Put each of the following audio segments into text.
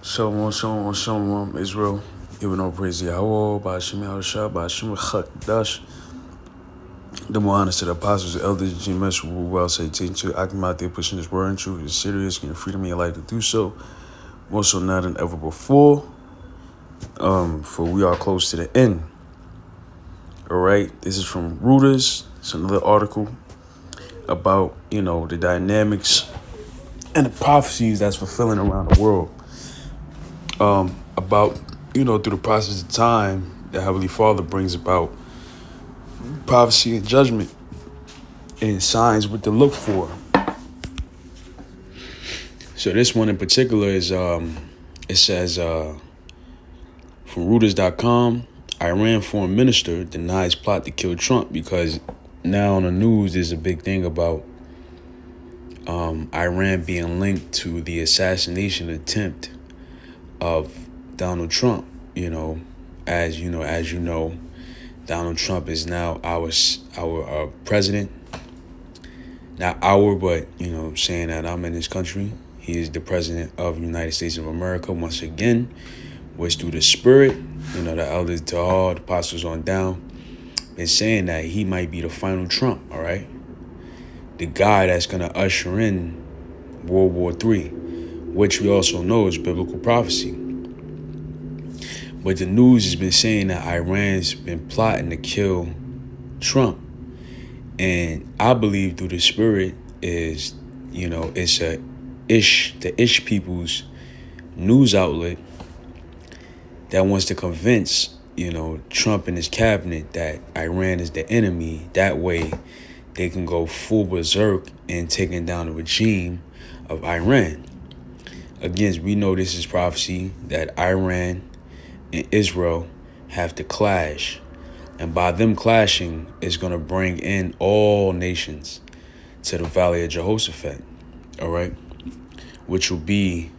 Shalom, Israel. Giving all praise to Yahweh, Ba'ashim Yahushua, Ba'ashim Chakdash. The more honest to the apostles, the elders, GMS, who will well say, teaching to act out there, pushing this word and truth is serious, getting freedom in your life to do so. More so now than ever before. For we are close to the end. All right. This is from Reuters. It's another article about, the dynamics and the prophecies that's fulfilling around the world. About, through the process of time, the Heavenly Father brings about prophecy and judgment and signs what to look for. So this one in particular is, it says, from Reuters.com, Iran foreign minister denies plot to kill Trump, because now on the news there's a big thing about Iran being linked to the assassination attempt of Donald Trump. As you know, Donald Trump is now our president. Not our, but saying that I'm in this country. He is the president of the United States of America once again, which through the Spirit, the elders to all the apostles on down, been saying that he might be the final Trump. All right, the guy that's gonna usher in World War III, which we also know is biblical prophecy. But the news has been saying that Iran's been plotting to kill Trump. And I believe through the Spirit is, it's the Ish people's news outlet that wants to convince, Trump and his cabinet that Iran is the enemy. That way they can go full berserk in taking down the regime of Iran. Again, we know this is prophecy that Iran and Israel have to clash. And by them clashing, it's going to bring in all nations to the Valley of Jehoshaphat, all right? Which will be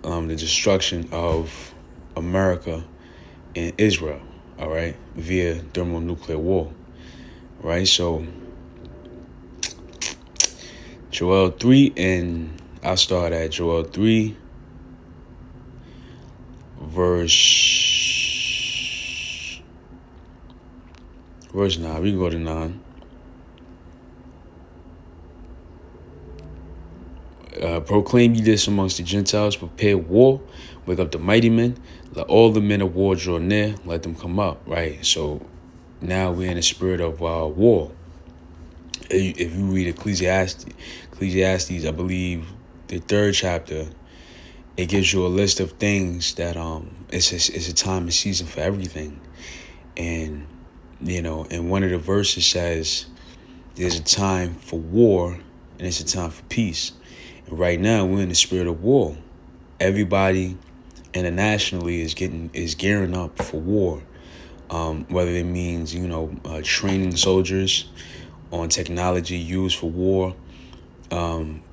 the destruction of America and Israel, all right? Via thermonuclear war, right? So Joel 3, and I'll start at Joel 3, verse 9. We can go to 9. Proclaim ye this amongst the Gentiles, prepare war, wake up the mighty men, let all the men of war draw near, let them come up, right? So now we're in the spirit of war. If you read Ecclesiastes, I believe the 3rd chapter, it gives you a list of things that it's a time and season for everything. And and one of the verses says there's a time for war and it's a time for peace. And right now we're in the spirit of war. Everybody internationally is gearing up for war. Whether it means, training soldiers on technology used for war,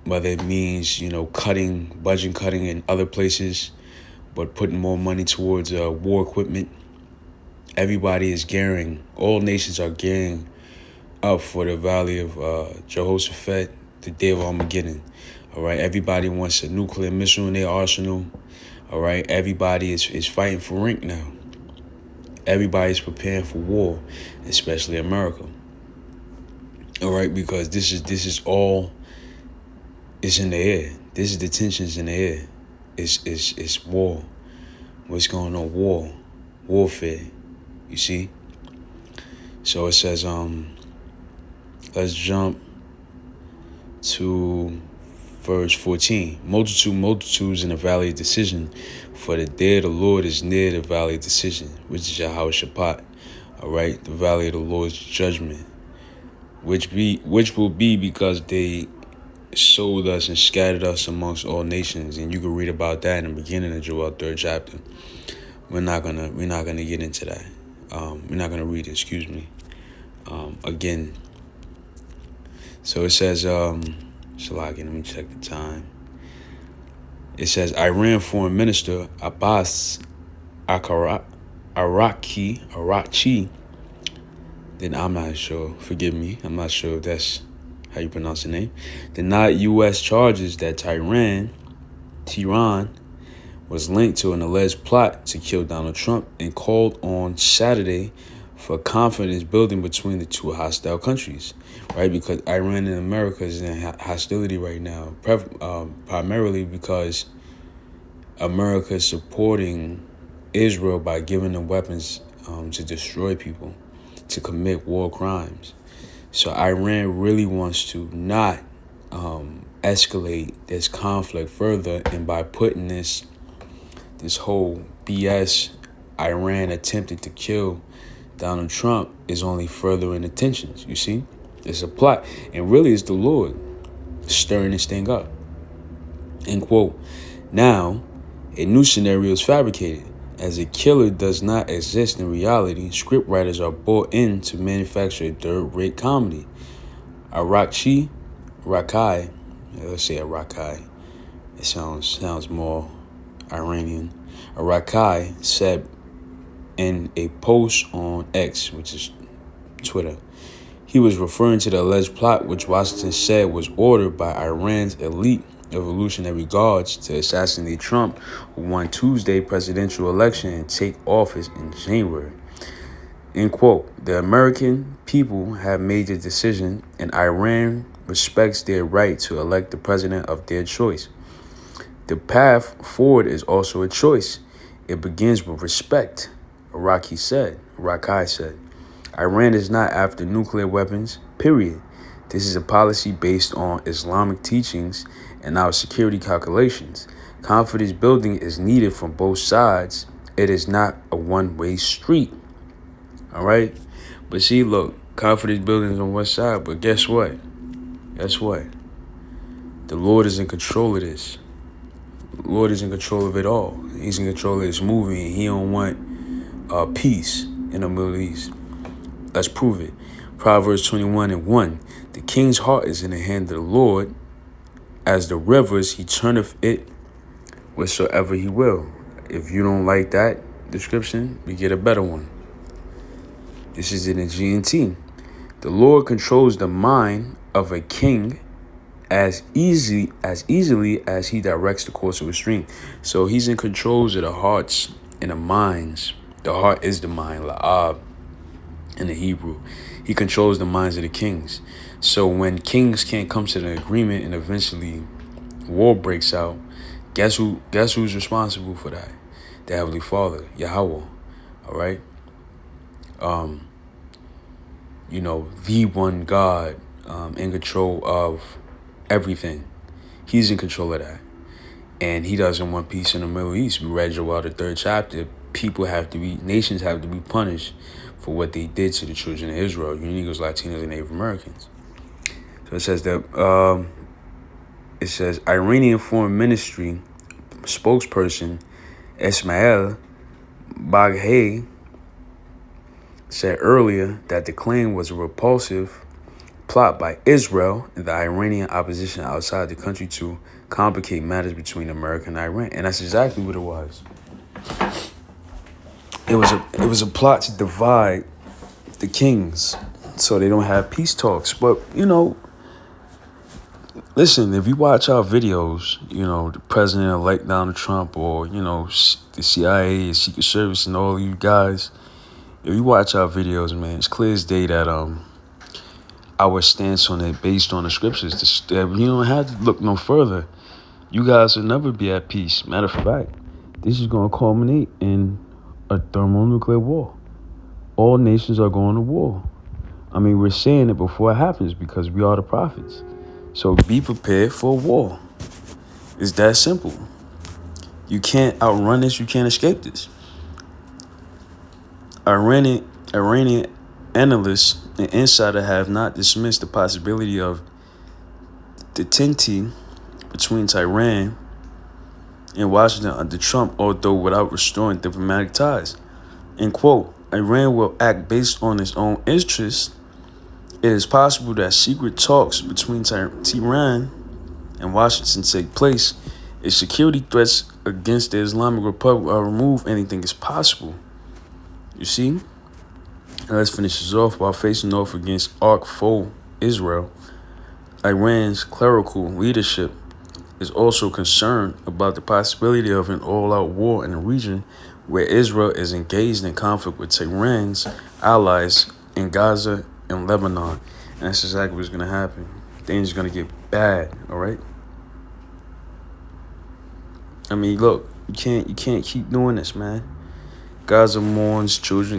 whether it means, budget cutting in other places, but putting more money towards war equipment. Everybody is all nations are gearing up for the Valley of Jehoshaphat, the day of Armageddon. All right, everybody wants a nuclear missile in their arsenal. All right, everybody is fighting for rank now. Everybody's preparing for war, especially America. All right, because this is all. It's in the air. This is the tensions in the air. It's war. What's going on? Warfare. You see? So it says, let's jump to verse 14. Multitudes in the valley of decision, for the day of the Lord is near the valley of decision, which is Yahweh Shabbat. All right, the valley of the Lord's judgment, which will be because they sold us and scattered us amongst all nations. And you can read about that in the beginning of Joel 3rd chapter. We're not gonna get into that. We're not gonna read it. Excuse me. Again. So it says, let me check the time. It says Iran foreign minister Abbas Arachi. Then I'm not sure. Forgive me. I'm not sure if that's how you pronounce the name. Denied U.S. charges that Tehran was linked to an alleged plot to kill Donald Trump and called on Saturday for confidence building between the two hostile countries, right? Because Iran and America is in hostility right now, primarily because America is supporting Israel by giving them weapons to destroy people, to commit war crimes. So Iran really wants to not escalate this conflict further, and by putting this whole BS, Iran attempting to kill Donald Trump is only furthering the tensions. You see, it's a plot, and really it's the Lord stirring this thing up. End quote. Now, a new scenario is fabricated. As a killer does not exist in reality, scriptwriters are brought in to manufacture a third-rate comedy. Rakai, let's say Rakai. It sounds more Iranian. Rakai said in a post on X, which is Twitter, he was referring to the alleged plot which Washington said was ordered by Iran's elite Revolutionary Guards to assassinate Trump, who won Tuesday presidential election and take office in January. End quote. The American people have made the decision, and Iran respects their right to elect the president of their choice. The path forward is also a choice. It begins with respect, Rakai said. Iran is not after nuclear weapons, period. This is a policy based on Islamic teachings and our security calculations. Confidence building is needed from both sides. It is not a one-way street. All right? But see, look, confidence building is on one side, but guess what? The Lord is in control of this. The Lord is in control of it all. He's in control of this movie, and he don't want peace in the Middle East. Let's prove it. Proverbs 21:1. The king's heart is in the hand of the Lord. As the rivers, he turneth it wheresoever he will. If you don't like that description, we get a better one. This is in the GNT. The Lord controls the mind of a king as easily as he directs the course of a stream. So he's in control of the hearts and the minds. The heart is the mind, la'ab in the Hebrew. He controls the minds of the kings. So when kings can't come to an agreement and eventually war breaks out, guess who's responsible for that? The Heavenly Father, Yahweh. All right. The one God in control of everything. He's in control of that. And he doesn't want peace in the Middle East. We read Joel, the 3rd chapter. Nations have to be punished for what they did to the children of Israel, Negroes, Latinos, and Native Americans. So it says that Iranian Foreign Ministry spokesperson Ismail Baghei said earlier that the claim was a repulsive plot by Israel and the Iranian opposition outside the country to complicate matters between America and Iran. And that's exactly what it was. It was a plot to divide the kings so they don't have peace talks. But, listen, if you watch our videos, the president-elect Donald Trump or, the CIA, Secret Service and all you guys, if you watch our videos, man, it's clear as day that our stance on it based on the scriptures. You don't have to look no further. You guys will never be at peace. Matter of fact, this is going to culminate in a thermonuclear war. All nations are going to war. I mean, we're saying it before it happens because we are the prophets. So be prepared for war. It's that simple. You can't outrun this. You can't escape this. Iranian analysts and insiders have not dismissed the possibility of the tension between Tehran and Washington under Trump, although without restoring diplomatic ties. End quote. Iran will act based on its own interests. It is possible that secret talks between Tehran and Washington take place. If security threats against the Islamic Republic are removed, anything is possible. You see? Now let's finish this off. While facing off against arch foe Israel, Iran's clerical leadership is also concerned about the possibility of an all-out war in the region where Israel is engaged in conflict with Tehran's allies in Gaza and Lebanon. And that's exactly what's going to happen. Things are going to get bad, all right? I mean, look, you can't keep doing this, man. Gaza mourns, children